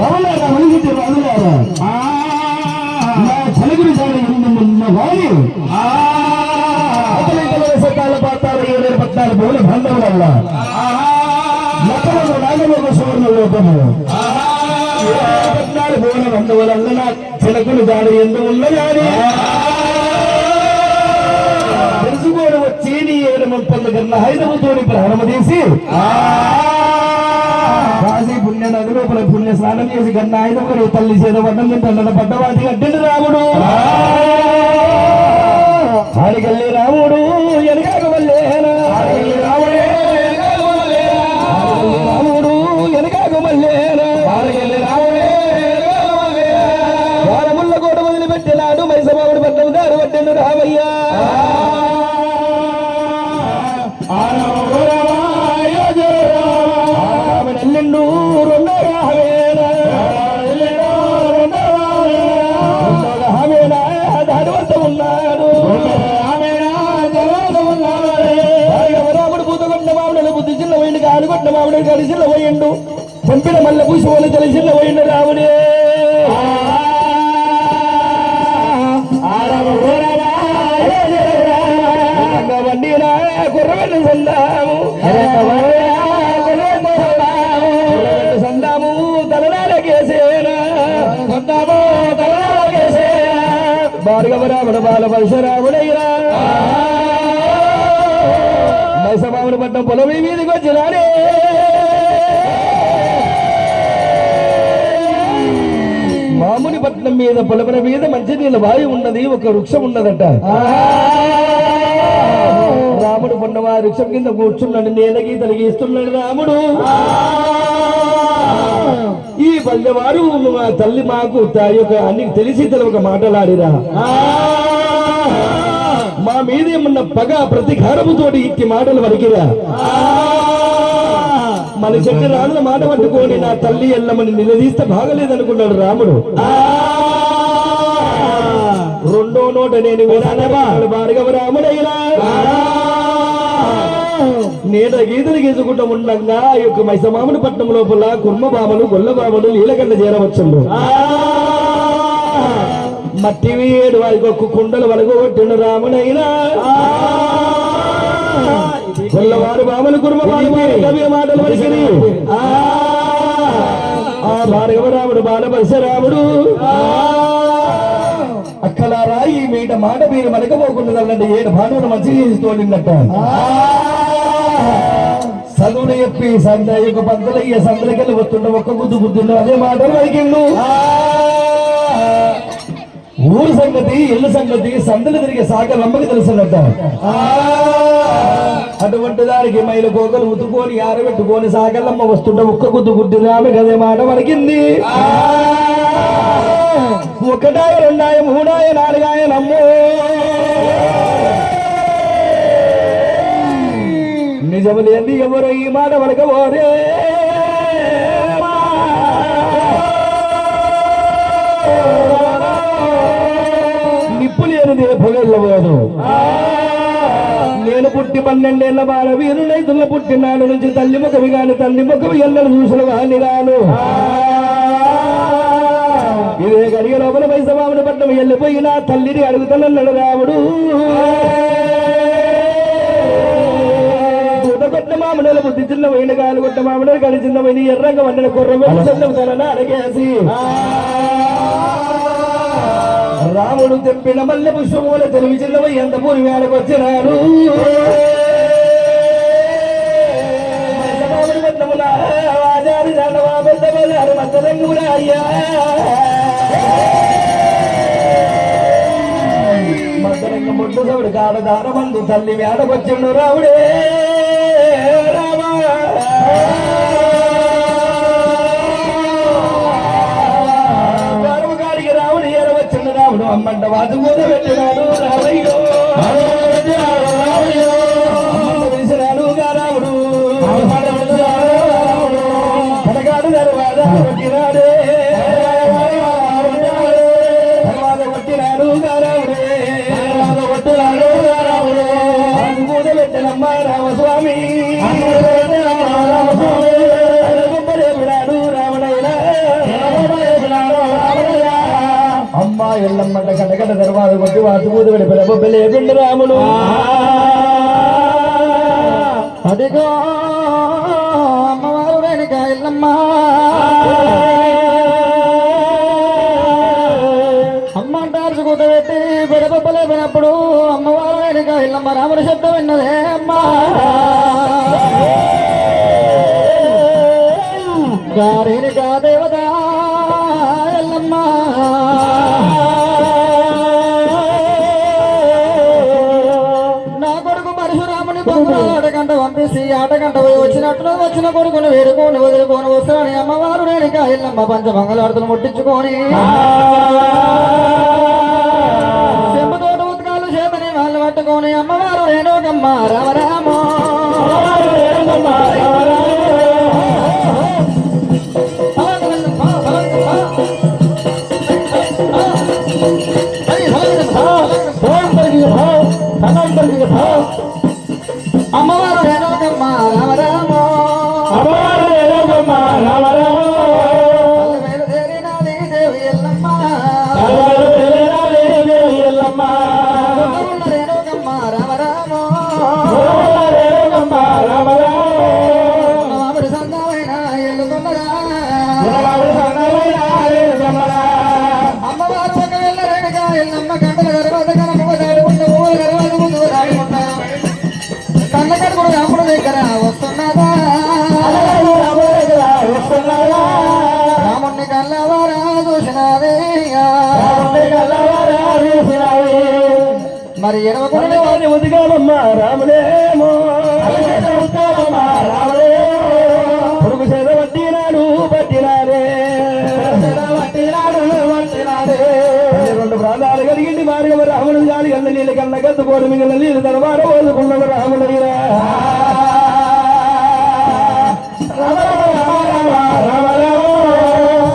రావులారా వెలుగుటి రాజులారా నా చలుగురి దాని ఉన్న వారి సకాల పాతాలు 714 పూల బంధం వల్ల లక్షణము నాగమోగ సువర్ణ లోకము 14 పూల బంధం వల్ల నా చిలకలు దాని ఎందు ఉన్నదాని తెలుసుకోవడం వచ్చి నీ 730 కన్నా 5 తోడి ప్రారంభ చేసి కాశీ పుణ్య నది లోపల పుణ్య స్నానం చేసి కన్నా 5 తల్లి చేత వడ్డం తింటున్న పడ్డవాటి కట్టిండు రాముడు ఆడికెళ్ళి రాముడు ఎనగాక వల్లేనా రాముడు ఎనగాక వల్లేనా వారముల్ల కోట వదిలిపెట్టినాడు మైసబాబుడు పట్టం దారు పట్టిండు రామయ్యా ఎల్లిండు రెండో హామేనా దాని వద్ద ఉన్నాడు రాముడు పూతగొట్టిన మామిడలు బుద్ధి చిన్న పోయిండు కాలుగొట్టిన మామిడలు కలిసిల్ల పోయిండు పంపిన మల్ల పూసి వాళ్ళు తెలిసిల్ల పోయిండు రాముడే వండినా కుర్రవెల్లి సందాము సందాము తలనాలకేసేనా భార్గవ రాముడు బాల పరశురాముడయ్యా మైసబాబుడు పట్టం పొలం మీదకి వచ్చినాడే మాముని పట్నం మీద పొలముల మీద మంచినీళ్ళ వాయు ఉన్నది ఒక వృక్షం ఉన్నదట రాముడు పొన్నవా వృక్షం కింద కూర్చున్నాడు నేలకి తలిగిస్తున్నాడు రాముడు ఈ పల్లెవారు మా తల్లి మాకు యొక్క అన్ని తెలిసి తెలవక మాటలాడిరా మా మీదేమన్న పగ ప్రతికారముతోటి ఇట్టి మాటలు వరికిరా మన చెట్టు రాళ్ళ మాట పట్టుకొని నా తల్లి ఎల్లమని నిలదీస్తే బాగలేదనుకున్నాడు రాముడు రెండో నోట నేను భార్గవ రాముడైనా నేట గీతలు గీసుకుంటూ ఉండగా ఈ యొక్క మైసమాముని పట్నం లోపల కుర్మబామలు గొల్లబామలు నీలగండ చేరవచ్చుండు మట్టి వేడు వారికి ఒక్క కుండలు వలగొట్టిన రాముడైనా గొల్లవారు బామలు కుర్మబామలు మాటలు వలిసిరి ఆ భార్గవ రాముడు బాల పరశురాముడు అక్కలారా ఈ మీట మాట మీరు మనకపోకుండా 7 భానువులు మంచిగా తోలినట్ట చదువులు చెప్పి సంత యొక్క పంతులయ్య సంతలకెళ్ళి వస్తుండ ఒక్క గుద్దు గుద్దుండు అదే మాటలు వరికిండు ఊరు సంగతి ఇల్లు సంగతి సందలు తిరిగే సాగలమ్మకి తెలుసున్నట్ట అటువంటి దానికి మైలు కోకలు ఉతుకొని ఆరబెట్టుకొని సాగలమ్మ వస్తుండ ఒక్క గుద్దు గుద్దుండు ఆమె అదే మాట వరికింది ఒకటాయ రెండాయ మూడాయ నాలుగాయ నమ్మో నిజము లేని ఎవరు ఈ మాట వరకబోరే నిప్పు లేనిది పొగెళ్ళబోదు నేను పుట్టి 12 ఏళ్ల బాల వీరునైతుల పుట్టినాడు నుంచి తల్లి ముఖవి గాని తల్లి ముఖవి ఎల్లలు చూసిన వాణి రాను ఇదే గడియ లోపల మైసబాబుని పట్నం వెళ్ళిపోయినా తల్లిని అడుగుతానన్నాడు రాముడు కొట్ట మామిడలు బుద్ధి చిన్న పోయిన కాలు కొట్ట మామిడలు కడి చిన్న పోయిన ఎర్రంగా వండిన కుర్ర అడిగేసి రాముడు తెప్పిన మల్లె పుష్పముల తెలివి చిన్న పోయి ఎంత పూరి వేడకు వచ్చినాడు పట్నముల ఆచారి జాడవా పెద్దవారు మధ్యరంగుడా అయ్యా మధ్యరంగ ముట్టు సవుడు కాడ దారమందు తల్లి వేడకొచ్చిండు రావుడే గారికి రావుడు ఏరవచ్చిండు రావుడు అమ్మంట వాసు కూద పెట్టినాడు రావయ్యో తెలిసినాడు రావుడు పడగాడు దర్వాద కొట్టినాడే కొట్టినాడు రావుడే కొట్టినాడు రావుడు కూద పెట్టినమ్మ రామస్వామి రామస్వామి రావణైనా వెళ్ళమ్మంట కటకట తర్వాత కొట్టి వాటి పూత గడిపిన బొబ్బలే పిండి రాముడు అదిగో అమ్మవారు రేణుక ఎల్లమ్మ అమ్మ అంటారు కూతబెట్టి బొడబొబ్బలేపినప్పుడు అమ్మవారు రేణుక ఎల్లమ్మ రాముడి శబ్దం విన్నదే అమ్మా రేణుకా దేవత ఎల్లమ్మ నా కొడుకు పరశురాముని పొంగురాలు ఆటగంట పంపిస్తే ఆటగంట పోయి వచ్చినట్లు వచ్చిన కొడుకును వేడుకొని వదులుకొని వస్తానని అమ్మవారు రేణుక ఎల్లమ్మ పంచమంగళారతులు ముట్టించుకొని చెంబుతోట ఉతకాలు చేతని వాళ్ళు పట్టుకొని అమ్మవారు రేణుకమ్మ రామరామో అమ్మవారు రేణుకమ్మ రామరామో అమ్మవారు రేణుకమ్మ రామరామో బయలుదేరినది దేవి ఎల్లమ్మ దేవి ఎల్లమ్మ రేణుకమ్మ రామరామో రేణుకమ్మ రామరామో మామిడి సందమైన ఎల్లుకున్నరా అమ్మవారు ఒకవేళ రేణుక ఎల్లమ్మ గంటల తర్వాత కనుక దాడుకుంటూ తర్వాత ముందు దాడుకుంటా కన్న కడుపుడు రాముడు దగ్గర వస్తున్నదా రాముణ్ణి కల్లవారా చూసినదే మరి ఎడవకుండా ఉదిగామమ్మా రాములేమో పొరుగు చేత పట్టినాడు పట్టినాడే రెండు ప్రాణాలు కలిగింది మార్గం రాముడు గాలి కన్న నీళ్ళ కన్న గద్దుకోడు మిగిలిన నీళ్ళు తర్వాత ఓదుకున్నాడు రాముడైనా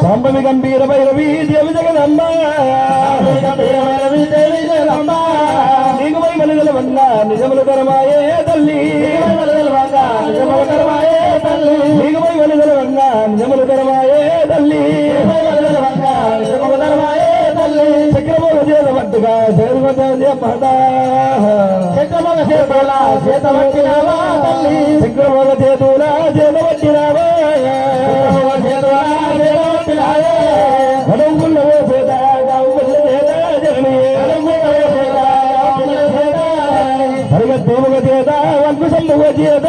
సంభవి గంభీర భైరవి దేవి జగదమ్మ నీకు మై మనుగల వల్ల నిజముల కరమాయే తల్లి నీకు మై మనుగల వల్ల నిజముల కరమాయే తల్లి చక్రమోగ చేత పట్టుగా చక్రమోగ చేతుల చేత పట్టినావా వడంగుళ్ళవో చేత గావుల చేత జననియే పరిగెత్తేముగ చేత వంకుశంభుగ చేత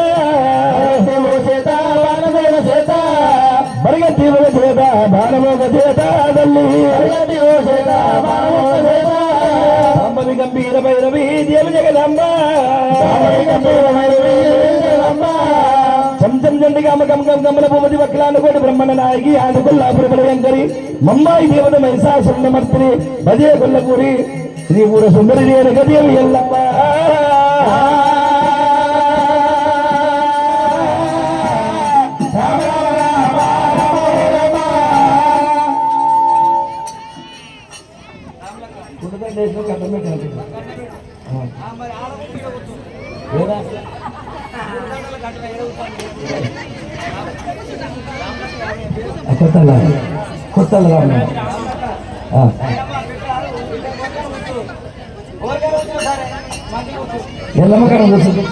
పరిగెత్తేముగ చేత బాణమోగ చేత తల్లి సాంబవి గంభీర భైరవి దేవి జగదంబ చంచం జండి గమ గమ గమ గమల భూమతి వక్లానుకోటి బ్రహ్మణ నాయకి ఆనుకొల్లాపురి బలయంకరి మమ్మాయి దేవత మహిషాసురమర్తిని భజే కొల్లపూరి శ్రీపూర సుందరి రేణుక దేవి ఎల్లమ్మ కొత్తలు ఎల్లమ్మకరం కూర్చుంది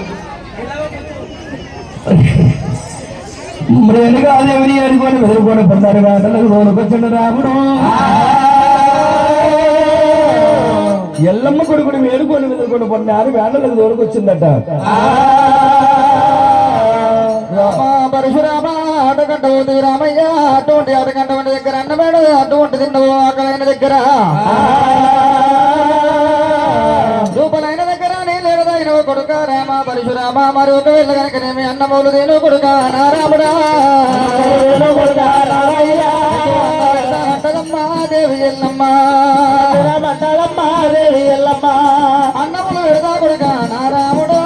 మృణుగా దేవిని అనుకొని వెదురుకొని పొందారు వాటలకు దోనుకొచ్చుండు రాముడు ఎల్లమ్మ కొడుకుని వేడుకొని వెదురుకొని పొందారు వేటలకు దోనుకొచ్చిందట పరశురామ ఆటగంట పోతే రామయ్య అటువంటి ఆటగంట వంటి దగ్గర అన్నమేడు అటువంటి తిన్నవు ఆకలైన దగ్గర రూపలైన దగ్గర నీళ్ళైన కొడుక రామ పరశురామ మరి ఒకవేళ కనుకనేమి అన్నమూలు దేను కొడుక నారాముడా దేవి ఎల్లమ్మ అన్నములు విడదా కొడుక నారాముడు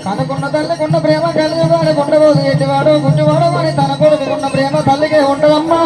కనుకున్న తల్లికున్న ప్రేమ కలిగి వాడు కొండబోదు ఎట్టివాడు గుట్టివాడు అని తన కొడుకున్న ప్రేమ తల్లికే ఉండదమ్మా